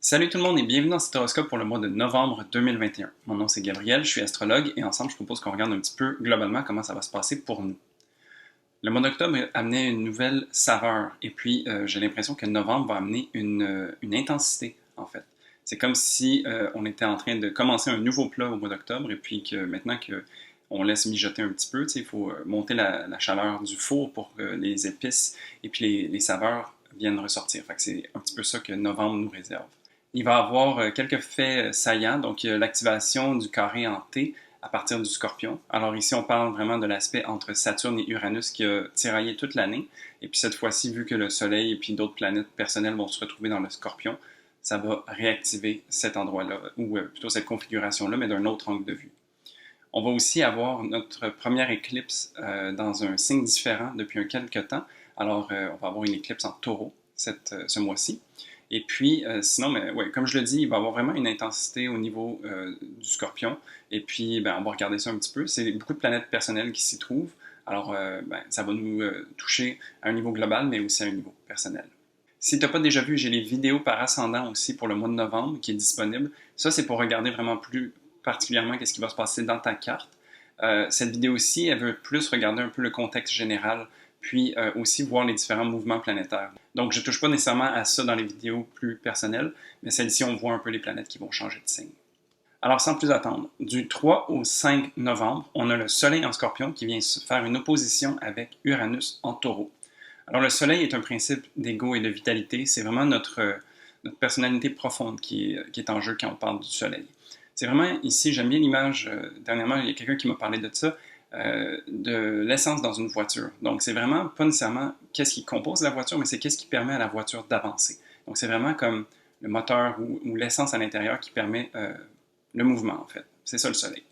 Salut tout le monde et bienvenue dans cet horoscope pour le mois de novembre 2021. Mon nom c'est Gabriel, je suis astrologue et ensemble je propose qu'on regarde un petit peu globalement comment ça va se passer pour nous. Le mois d'octobre amenait une nouvelle saveur et puis j'ai l'impression que novembre va amener une intensité en fait. C'est comme si on était en train de commencer un nouveau plat au mois d'octobre et puis que maintenant que on laisse mijoter un petit peu, il faut monter la chaleur du four pour que les épices et puis les saveurs viennent ressortir. Fait que c'est un petit peu ça que novembre nous réserve. Il va y avoir quelques faits saillants, donc l'activation du carré en T à partir du Scorpion. Alors ici, on parle vraiment de l'aspect entre Saturne et Uranus qui a tiraillé toute l'année. Et puis cette fois-ci, vu que le Soleil et puis d'autres planètes personnelles vont se retrouver dans le Scorpion, ça va réactiver cet endroit-là, ou plutôt cette configuration-là, mais d'un autre angle de vue. On va aussi avoir notre première éclipse dans un signe différent depuis quelques temps. Alors, on va avoir une éclipse en taureau ce mois-ci. Et puis, sinon, mais, ouais, comme je le dis, il va y avoir vraiment une intensité au niveau du scorpion. Et puis, ben, on va regarder ça un petit peu. C'est beaucoup de planètes personnelles qui s'y trouvent. Alors, ben, ça va nous toucher à un niveau global, mais aussi à un niveau personnel. Si tu n'as pas déjà vu, j'ai les vidéos par ascendant aussi pour le mois de novembre qui est disponible. Ça, c'est pour regarder vraiment plus particulièrement qu'est-ce qui va se passer dans ta carte. Cette vidéo-ci, elle veut plus regarder un peu le contexte général, puis aussi voir les différents mouvements planétaires. Donc, je ne touche pas nécessairement à ça dans les vidéos plus personnelles, mais celle-ci, on voit un peu les planètes qui vont changer de signe. Alors, sans plus attendre, du 3 au 5 novembre, on a le Soleil en Scorpion qui vient se faire une opposition avec Uranus en Taureau. Alors, le Soleil est un principe d'ego et de vitalité. C'est vraiment notre personnalité profonde qui est en jeu quand on parle du Soleil. C'est vraiment ici, j'aime bien l'image. Dernièrement, il y a quelqu'un qui m'a parlé de ça, de l'essence dans une voiture. Donc, c'est vraiment pas nécessairement qu'est-ce qui compose la voiture, mais c'est qu'est-ce qui permet à la voiture d'avancer. Donc, c'est vraiment comme le moteur ou l'essence à l'intérieur qui permet le mouvement, en fait. C'est ça le Soleil.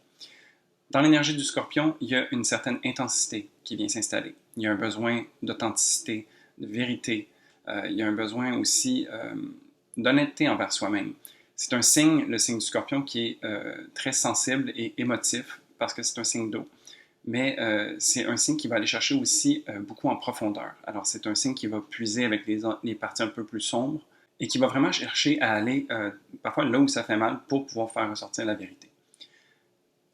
Dans l'énergie du Scorpion, il y a une certaine intensité qui vient s'installer. Il y a un besoin d'authenticité, de vérité. Il y a un besoin aussi d'honnêteté envers soi-même. C'est un signe, le signe du Scorpion, qui est très sensible et émotif parce que c'est un signe d'eau. Mais c'est un signe qui va aller chercher aussi beaucoup en profondeur. Alors, c'est un signe qui va puiser avec les parties un peu plus sombres et qui va vraiment chercher à aller parfois là où ça fait mal pour pouvoir faire ressortir la vérité.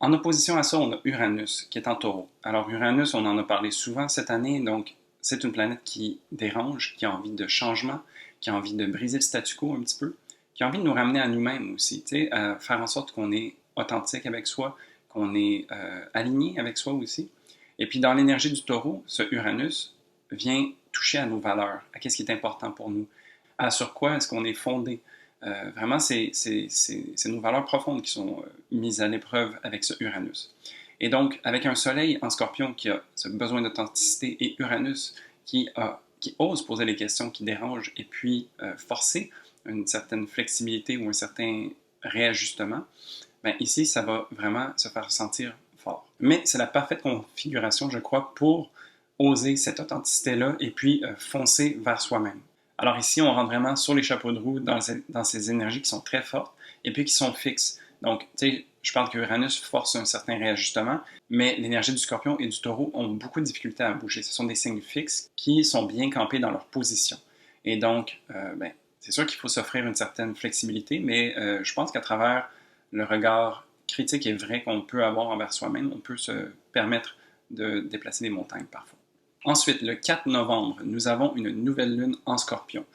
En opposition à ça, on a Uranus qui est en taureau. Alors Uranus, on en a parlé souvent cette année, donc c'est une planète qui dérange, qui a envie de changement, qui a envie de briser le statu quo un petit peu, qui a envie de nous ramener à nous-mêmes aussi, à faire en sorte qu'on est authentique avec soi, qu'on est aligné avec soi aussi. Et puis dans l'énergie du taureau, ce Uranus vient toucher à nos valeurs, à ce qui est important pour nous, à sur quoi est-ce qu'on est fondé. Vraiment, c'est nos valeurs profondes qui sont mises à l'épreuve avec ce Uranus. Et donc, avec un Soleil en Scorpion qui a ce besoin d'authenticité et Uranus qui ose poser les questions qui dérangent et puis forcer une certaine flexibilité ou un certain réajustement, ben ici, ça va vraiment se faire sentir fort. Mais c'est la parfaite configuration, je crois, pour oser cette authenticité-là et puis foncer vers soi-même. Alors ici, on rentre vraiment sur les chapeaux de roue dans ces énergies qui sont très fortes et puis qui sont fixes. Donc, tu sais, je parle que Uranus force un certain réajustement, mais l'énergie du Scorpion et du Taureau ont beaucoup de difficultés à bouger. Ce sont des signes fixes qui sont bien campés dans leur position. Et donc, ben, c'est sûr qu'il faut s'offrir une certaine flexibilité, mais je pense qu'à travers le regard critique et vrai qu'on peut avoir envers soi-même, on peut se permettre de déplacer des montagnes parfois. Ensuite, le 4 novembre, nous avons une nouvelle lune en Scorpion.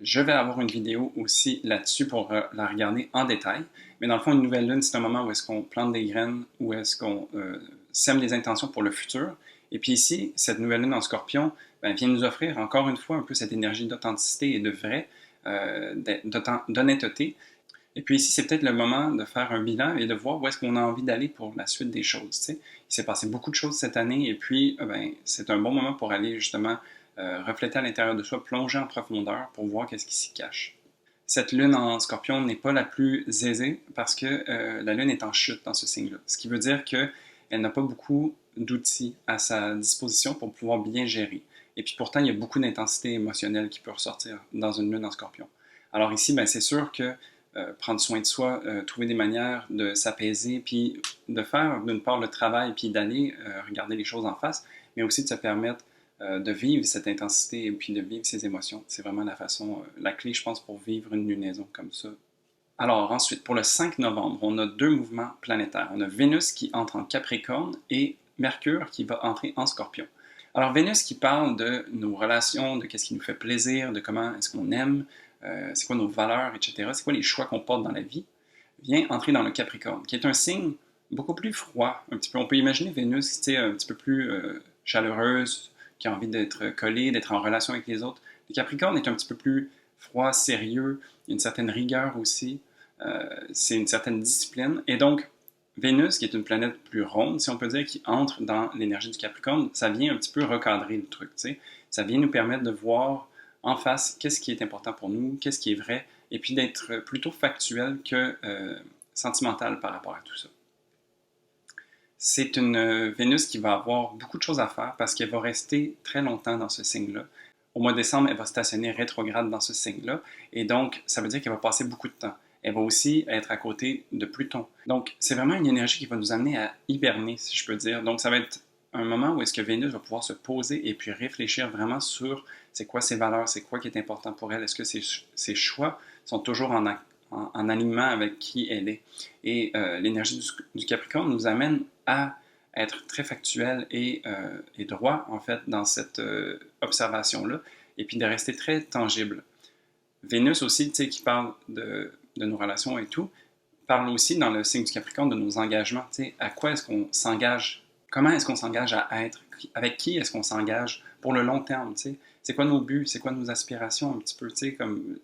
Je vais avoir une vidéo aussi là-dessus pour la regarder en détail. Mais dans le fond, une nouvelle lune, c'est un moment où est-ce qu'on plante des graines, où est-ce qu'on sème des intentions pour le futur. Et puis ici, cette nouvelle lune en Scorpion ben, vient nous offrir encore une fois un peu cette énergie d'authenticité et de vrai, d'honnêteté. Et puis ici, c'est peut-être le moment de faire un bilan et de voir où est-ce qu'on a envie d'aller pour la suite des choses. T'sais. Il s'est passé beaucoup de choses cette année et puis ben, c'est un bon moment pour aller justement refléter à l'intérieur de soi, plonger en profondeur pour voir qu'est-ce qui s'y cache. Cette lune en Scorpion n'est pas la plus aisée parce que la lune est en chute dans ce signe-là. Ce qui veut dire qu'elle n'a pas beaucoup d'outils à sa disposition pour pouvoir bien gérer. Et puis pourtant, il y a beaucoup d'intensité émotionnelle qui peut ressortir dans une lune en Scorpion. Alors ici, ben, c'est sûr que prendre soin de soi, trouver des manières de s'apaiser, puis de faire d'une part le travail, puis d'aller regarder les choses en face, mais aussi de se permettre de vivre cette intensité et puis de vivre ses émotions. C'est vraiment la façon, la clé, je pense, pour vivre une lunaison comme ça. Alors ensuite, pour le 5 novembre, on a deux mouvements planétaires. On a Vénus qui entre en Capricorne et Mercure qui va entrer en Scorpion. Alors Vénus qui parle de nos relations, de qu'est-ce qui nous fait plaisir, de comment est-ce qu'on aime, c'est quoi nos valeurs, etc. C'est quoi les choix qu'on porte dans la vie, vient entrer dans le Capricorne, qui est un signe beaucoup plus froid. Un petit peu, on peut imaginer Vénus qui est un petit peu plus chaleureuse, qui a envie d'être collée, d'être en relation avec les autres. Le Capricorne est un petit peu plus froid, sérieux, il y a une certaine rigueur aussi, c'est une certaine discipline. Et donc, Vénus, qui est une planète plus ronde, si on peut dire, qui entre dans l'énergie du Capricorne, ça vient un petit peu recadrer le truc. T'sais. Ça vient nous permettre de voir en face qu'est-ce qui est important pour nous, qu'est-ce qui est vrai, et puis d'être plutôt factuel que sentimental par rapport à tout ça. C'est une Vénus qui va avoir beaucoup de choses à faire parce qu'elle va rester très longtemps dans ce signe-là. Au mois de décembre, elle va stationner rétrograde dans ce signe-là, et donc ça veut dire qu'elle va passer beaucoup de temps. Elle va aussi être à côté de Pluton. Donc c'est vraiment une énergie qui va nous amener à hiberner, si je peux dire. Donc ça va être un moment où est-ce que Vénus va pouvoir se poser et puis réfléchir vraiment sur c'est quoi ses valeurs, c'est quoi qui est important pour elle, est-ce que ses choix sont toujours en alignement avec qui elle est. Et l'énergie du Capricorne nous amène à être très factuel et droit, en fait, dans cette observation-là, et puis de rester très tangible. Vénus aussi, tu sais, qui parle de nos relations et tout, parle aussi dans le signe du Capricorne de nos engagements, tu sais, à quoi est-ce qu'on s'engage, comment est-ce qu'on s'engage à être, avec qui est-ce qu'on s'engage pour le long terme, tu sais, c'est quoi nos buts, c'est quoi nos aspirations un petit peu, tu sais, comme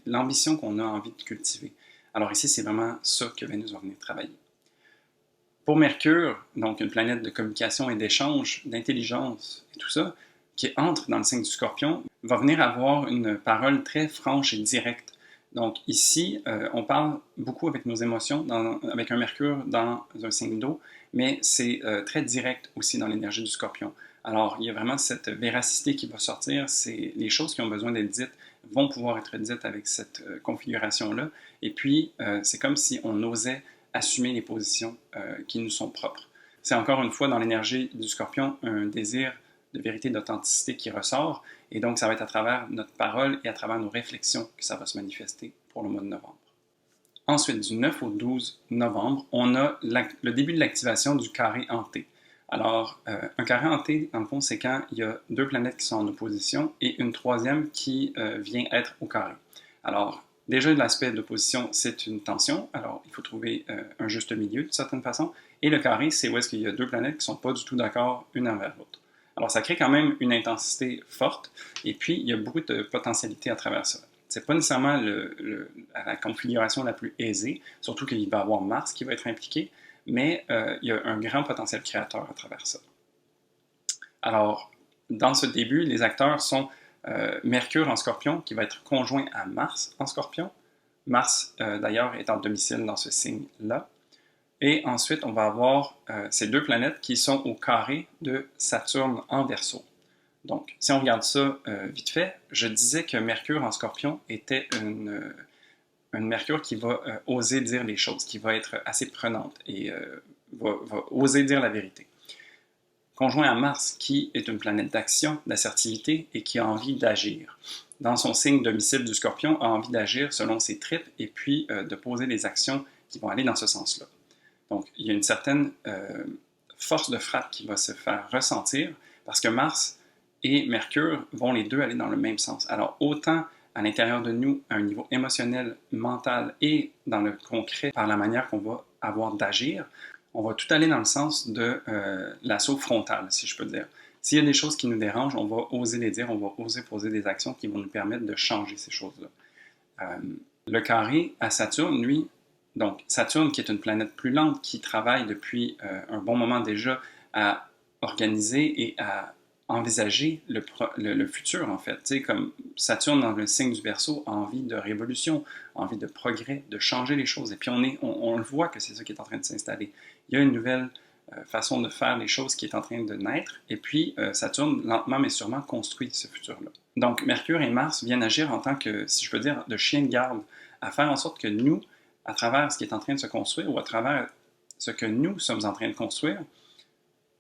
l'ambition qu'on a envie de cultiver. Alors ici, c'est vraiment ça que Vénus va venir travailler. Pour Mercure, donc une planète de communication et d'échange, d'intelligence et tout ça, qui entre dans le signe du Scorpion, va venir avoir une parole très franche et directe. Donc ici, on parle beaucoup avec nos émotions, avec un Mercure dans un signe d'eau, mais c'est très direct aussi dans l'énergie du Scorpion. Alors il y a vraiment cette véracité qui va sortir, c'est les choses qui ont besoin d'être dites vont pouvoir être dites avec cette configuration-là, et puis c'est comme si on osait assumer les positions qui nous sont propres. C'est encore une fois dans l'énergie du Scorpion un désir de vérité, d'authenticité qui ressort, et donc ça va être à travers notre parole et à travers nos réflexions que ça va se manifester pour le mois de novembre. Ensuite, du 9 au 12 novembre, on a le début de l'activation du carré hanté. Alors, un carré hanté, dans le fond, c'est quand il y a deux planètes qui sont en opposition et une troisième qui vient être au carré. Alors, déjà, l'aspect d'opposition, c'est une tension. Alors, il faut trouver un juste milieu, d'une certaine façon. Et le carré, c'est où est-ce qu'il y a deux planètes qui ne sont pas du tout d'accord une envers l'autre. Alors, ça crée quand même une intensité forte. Et puis, il y a beaucoup de potentialités à travers ça. C'est pas nécessairement la configuration la plus aisée, surtout qu'il va y avoir Mars qui va être impliqué, mais il y a un grand potentiel créateur à travers ça. Alors, dans ce début, les acteurs sont Mercure en Scorpion, qui va être conjoint à Mars en Scorpion. Mars, d'ailleurs, est en domicile dans ce signe-là. Et ensuite, on va avoir ces deux planètes qui sont au carré de Saturne en Verseau. Donc, si on regarde ça vite fait, je disais que Mercure en Scorpion était une Mercure qui va oser dire les choses, qui va être assez prenante et va oser dire la vérité. Conjoint à Mars, qui est une planète d'action, d'assertivité et qui a envie d'agir. Dans son signe domicile du Scorpion, a envie d'agir selon ses tripes et puis de poser des actions qui vont aller dans ce sens-là. Donc, il y a une certaine force de frappe qui va se faire ressentir parce que Mars et Mercure vont les deux aller dans le même sens. Alors, autant à l'intérieur de nous, à un niveau émotionnel, mental et dans le concret, par la manière qu'on va avoir d'agir, on va tout aller dans le sens de l'assaut frontal, si je peux dire. S'il y a des choses qui nous dérangent, on va oser les dire, on va oser poser des actions qui vont nous permettre de changer ces choses-là. Le carré à Saturne, lui, donc Saturne qui est une planète plus lente, qui travaille depuis un bon moment déjà à organiser et à envisager le futur, en fait. Tu sais, comme Saturne, dans le signe du Verseau, a envie de révolution, a envie de progrès, de changer les choses. Et puis, on le voit que c'est ça qui est en train de s'installer. Il y a une nouvelle façon de faire les choses qui est en train de naître. Et puis, Saturne, lentement mais sûrement, construit ce futur-là. Donc, Mercure et Mars viennent agir en tant que, si je peux dire, de chien de garde, à faire en sorte que nous, à travers ce qui est en train de se construire ou à travers ce que nous sommes en train de construire,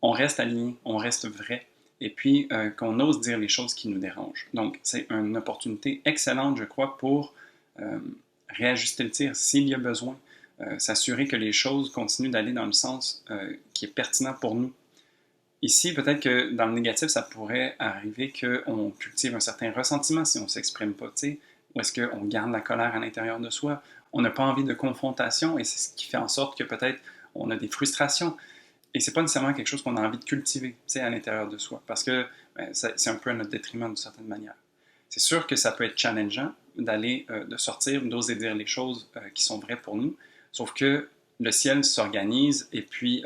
on reste aligné, on reste vrai. et puis qu'on ose dire les choses qui nous dérangent. Donc, c'est une opportunité excellente, je crois, pour réajuster le tir s'il y a besoin, s'assurer que les choses continuent d'aller dans le sens qui est pertinent pour nous. Ici, peut-être que dans le négatif, ça pourrait arriver qu'on cultive un certain ressentiment si on ne s'exprime pas, tu sais, ou est-ce qu'on garde la colère à l'intérieur de soi. On n'a pas envie de confrontation et c'est ce qui fait en sorte que peut-être on a des frustrations. Et c'est pas nécessairement quelque chose qu'on a envie de cultiver, tu sais, à l'intérieur de soi, parce que c'est un peu à notre détriment d'une certaine manière. C'est sûr que ça peut être challengeant d'aller, de sortir, d'oser dire les choses qui sont vraies pour nous, sauf que le ciel s'organise et puis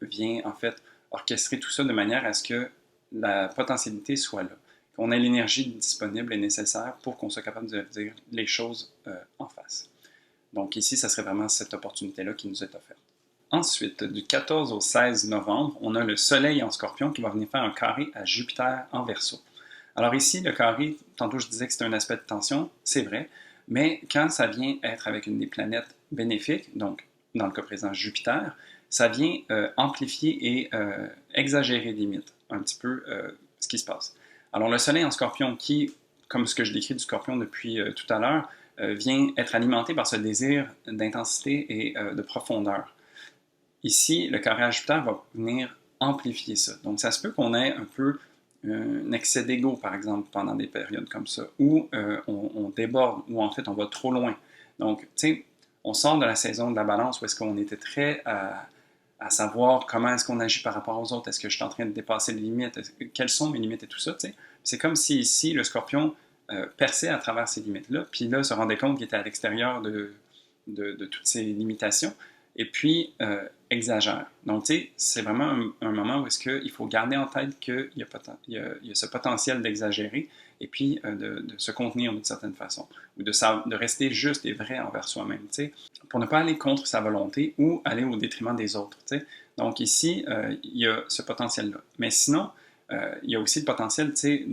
vient en fait orchestrer tout ça de manière à ce que la potentialité soit là, qu'on ait l'énergie disponible et nécessaire pour qu'on soit capable de dire les choses en face. Donc ici, ça serait vraiment cette opportunité-là qui nous est offerte. Ensuite, du 14 au 16 novembre, on a le Soleil en Scorpion qui va venir faire un carré à Jupiter en Verseau. Alors ici, le carré, tantôt je disais que c'est un aspect de tension, c'est vrai, mais quand ça vient être avec une des planètes bénéfiques, donc dans le cas présent Jupiter, ça vient amplifier et exagérer limite un petit peu ce qui se passe. Alors le Soleil en Scorpion qui, comme ce que je décris du Scorpion depuis tout à l'heure, vient être alimenté par ce désir d'intensité et de profondeur. Ici, le carré à Jupiter va venir amplifier ça. Donc ça se peut qu'on ait un peu un excès d'ego, par exemple, pendant des périodes comme ça, où on déborde, où en fait on va trop loin. Donc, tu sais, on sort de la saison de la balance où est-ce qu'on était très à savoir comment est-ce qu'on agit par rapport aux autres, est-ce que je suis en train de dépasser les limites, quelles sont mes limites et tout ça, tu sais. C'est comme si ici, le Scorpion perçait à travers ces limites-là, puis là, se rendait compte qu'il était à l'extérieur de toutes ces limitations, et puis exagère. Donc, tu sais, c'est vraiment un moment où est-ce qu'il faut garder en tête qu'il y a ce potentiel d'exagérer, et puis de se contenir d'une certaine façon, ou de rester juste et vrai envers soi-même, tu sais, pour ne pas aller contre sa volonté ou aller au détriment des autres, tu sais. Donc ici, il y a ce potentiel-là. Mais sinon, il y a aussi le potentiel, tu sais,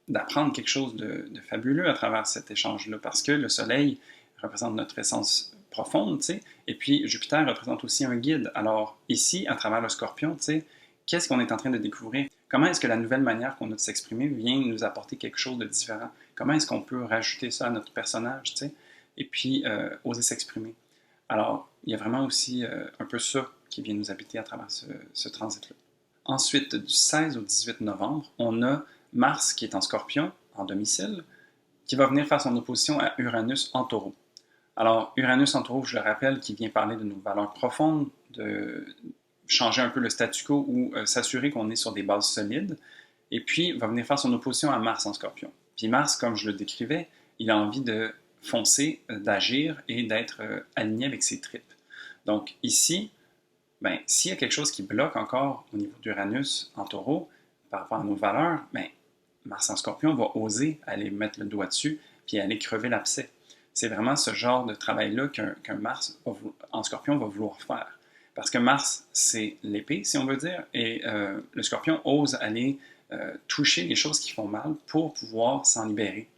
d'apprendre quelque chose de fabuleux à travers cet échange-là, parce que le Soleil représente notre essence profonde, tu sais, et puis Jupiter représente aussi un guide. Alors ici, à travers le Scorpion, tu sais, qu'est-ce qu'on est en train de découvrir? Comment est-ce que la nouvelle manière qu'on a de s'exprimer vient nous apporter quelque chose de différent? Comment est-ce qu'on peut rajouter ça à notre personnage, tu sais, et puis oser s'exprimer? Alors, il y a vraiment aussi un peu ça qui vient nous habiter à travers ce transit-là. Ensuite, du 16 au 18 novembre, on a Mars qui est en Scorpion, en domicile, qui va venir faire son opposition à Uranus en Taureau. Alors, Uranus en Taureau, je le rappelle, qui vient parler de nos valeurs profondes, de changer un peu le statu quo ou s'assurer qu'on est sur des bases solides, et puis va venir faire son opposition à Mars en Scorpion. Puis Mars, comme je le décrivais, il a envie de foncer, d'agir et d'être aligné avec ses tripes. Donc ici, ben, s'il y a quelque chose qui bloque encore au niveau d'Uranus en Taureau par rapport à nos valeurs, ben, Mars en Scorpion va oser aller mettre le doigt dessus puis aller crever l'abcès. C'est vraiment ce genre de travail-là qu'un Mars en Scorpion va vouloir faire. Parce que Mars, c'est l'épée, si on veut dire, et le Scorpion ose aller toucher les choses qui font mal pour pouvoir s'en libérer.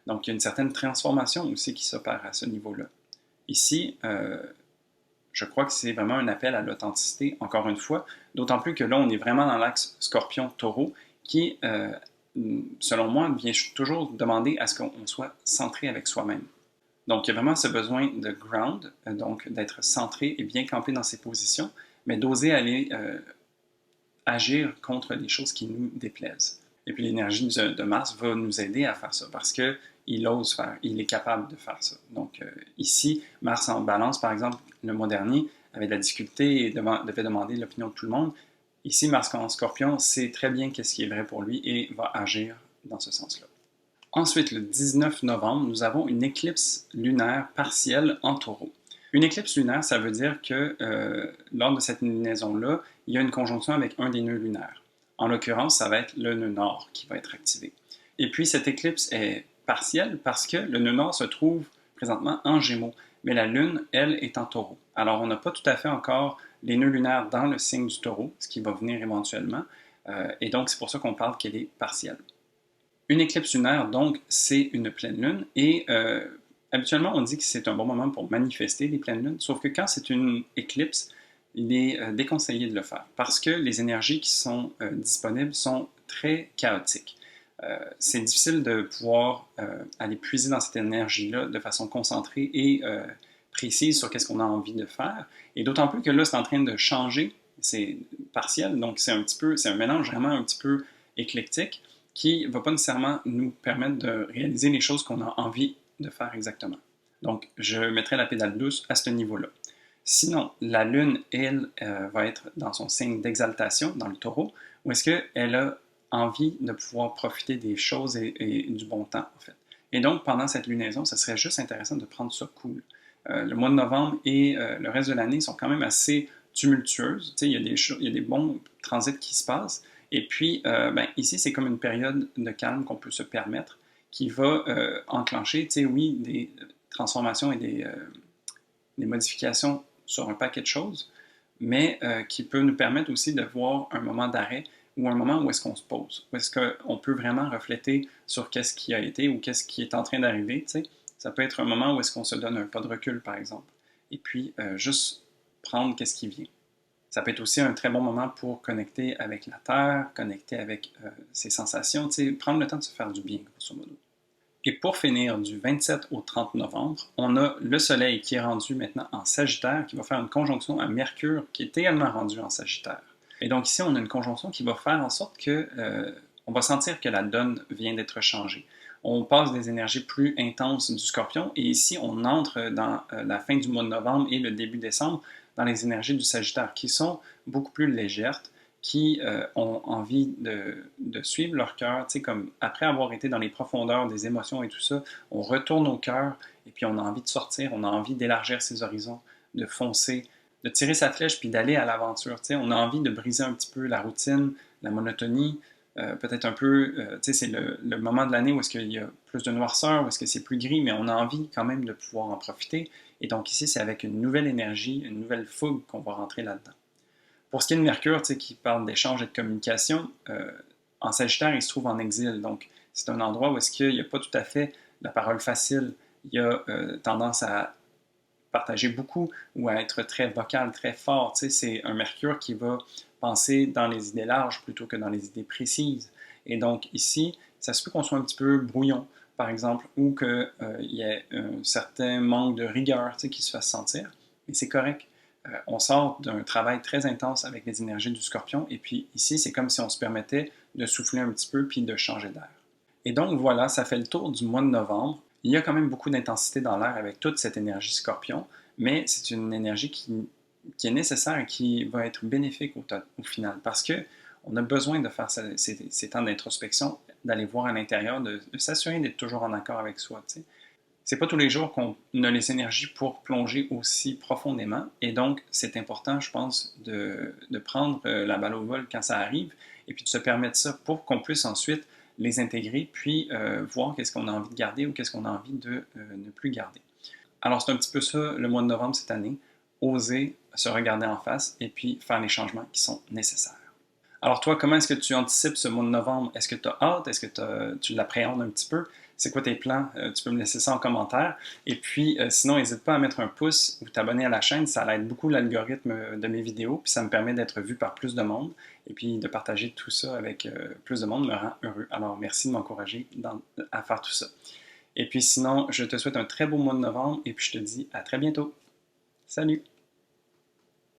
Donc, il y a une certaine transformation aussi qui s'opère à ce niveau-là. Ici, je crois que c'est vraiment un appel à l'authenticité, encore une fois, d'autant plus que là, on est vraiment dans l'axe Scorpion-Taureau qui, selon moi, vient toujours demander à ce qu'on soit centré avec soi-même. Donc, il y a vraiment ce besoin de ground, donc d'être centré et bien campé dans ses positions, mais d'oser aller agir contre les choses qui nous déplaisent. Et puis l'énergie de Mars va nous aider à faire ça parce qu'il ose faire, il est capable de faire ça. Donc ici, Mars en balance, par exemple, le mois dernier, avait de la difficulté et devait demander l'opinion de tout le monde. Ici, Mars en Scorpion sait très bien qu'est-ce qui est vrai pour lui et va agir dans ce sens-là. Ensuite, le 19 novembre, nous avons une éclipse lunaire partielle en Taureau. Une éclipse lunaire, ça veut dire que lors de cette lunaison-là, il y a une conjonction avec un des nœuds lunaires. En l'occurrence, ça va être le nœud nord qui va être activé. Et puis, cette éclipse est partielle parce que le nœud nord se trouve présentement en Gémeaux, mais la Lune, elle, est en Taureau. Alors, on n'a pas tout à fait encore les nœuds lunaires dans le signe du Taureau, ce qui va venir éventuellement, et donc c'est pour ça qu'on parle qu'elle est partielle. Une éclipse lunaire, donc, c'est une pleine lune, et habituellement, on dit que c'est un bon moment pour manifester les pleines lunes, sauf que quand c'est une éclipse, il est déconseillé de le faire, parce que les énergies qui sont disponibles sont très chaotique. C'est difficile de pouvoir aller puiser dans cette énergie-là de façon concentrée et précise sur qu'est-ce qu'on a envie de faire. Et d'autant plus que là, c'est en train de changer, c'est partiel, donc c'est un mélange vraiment un petit peu éclectique qui ne va pas nécessairement nous permettre de réaliser les choses qu'on a envie de faire exactement. Donc, je mettrai la pédale douce à ce niveau-là. Sinon, la Lune, elle, va être dans son signe d'exaltation, dans le taureau, où est-ce qu'elle a envie de pouvoir profiter des choses et du bon temps, en fait. Et donc, pendant cette lunaison, ce serait juste intéressant de prendre ça cool. Le mois de novembre et le reste de l'année sont quand même assez tumultueuses. Il y a des bons transits qui se passent. Et puis, ici, c'est comme une période de calme qu'on peut se permettre qui va enclencher, oui, des transformations et des modifications sur un paquet de choses, mais qui peut nous permettre aussi de voir un moment d'arrêt ou un moment où est-ce qu'on se pose, où est-ce qu'on peut vraiment refléter sur qu'est-ce qui a été ou qu'est-ce qui est en train d'arriver. Ça peut être un moment où est-ce qu'on se donne un pas de recul, par exemple, et puis juste prendre qu'est-ce qui vient. Ça peut être aussi un très bon moment pour connecter avec la Terre, connecter avec ses sensations, prendre le temps de se faire du bien, grosso modo. Et pour finir, du 27 au 30 novembre, on a le Soleil qui est rendu maintenant en Sagittaire, qui va faire une conjonction à Mercure qui est également rendu en Sagittaire. Et donc ici, on a une conjonction qui va faire en sorte que on va sentir que la donne vient d'être changée. On passe des énergies plus intenses du Scorpion, et ici, on entre dans la fin du mois de novembre et le début décembre dans les énergies du Sagittaire, qui sont beaucoup plus légères, qui ont envie de suivre leur cœur, comme après avoir été dans les profondeurs des émotions et tout ça, on retourne au cœur, et puis on a envie de sortir, on a envie d'élargir ses horizons, de foncer, de tirer sa flèche, puis d'aller à l'aventure. On a envie de briser un petit peu la routine, la monotonie, peut-être un peu, c'est le moment de l'année où est-ce qu'il y a plus de noirceur, où est-ce que c'est plus gris, mais on a envie quand même de pouvoir en profiter. Et donc ici, c'est avec une nouvelle énergie, une nouvelle fougue qu'on va rentrer là-dedans. Pour ce qui est de Mercure, qui parle d'échange et de communication, en Sagittaire, il se trouve en exil. Donc, c'est un endroit où est-ce qu'il n'y a pas tout à fait la parole facile. Il y a tendance à partager beaucoup ou à être très vocal, très fort. C'est un Mercure qui va penser dans les idées larges plutôt que dans les idées précises. Et donc, ici, ça se peut qu'on soit un petit peu brouillon, par exemple, ou qu'il y ait un certain manque de rigueur qui se fasse sentir. Mais c'est correct. On sort d'un travail très intense avec les énergies du Scorpion, et puis ici, c'est comme si on se permettait de souffler un petit peu puis de changer d'air. Et donc voilà, ça fait le tour du mois de novembre. Il y a quand même beaucoup d'intensité dans l'air avec toute cette énergie Scorpion, mais c'est une énergie qui est nécessaire et qui va être bénéfique au final, parce que on a besoin de faire ces temps d'introspection, d'aller voir à l'intérieur, de s'assurer d'être toujours en accord avec soi. C'est pas tous les jours qu'on a les énergies pour plonger aussi profondément, et donc c'est important, je pense, de prendre la balle au vol quand ça arrive, et puis de se permettre ça pour qu'on puisse ensuite les intégrer, puis voir qu'est-ce qu'on a envie de garder ou qu'est-ce qu'on a envie de ne plus garder. Alors c'est un petit peu ça le mois de novembre cette année, oser se regarder en face et puis faire les changements qui sont nécessaires. Alors toi, comment est-ce que tu anticipes ce mois de novembre? Est-ce que tu as hâte? Est-ce que tu l'appréhendes un petit peu? C'est quoi tes plans? Tu peux me laisser ça en commentaire. Et puis, sinon, n'hésite pas à mettre un pouce ou t'abonner à la chaîne. Ça aide beaucoup l'algorithme de mes vidéos. Puis ça me permet d'être vu par plus de monde. Et puis de partager tout ça avec plus de monde me rend heureux. Alors, merci de m'encourager à faire tout ça. Et puis sinon, je te souhaite un très beau mois de novembre. Et puis je te dis à très bientôt. Salut!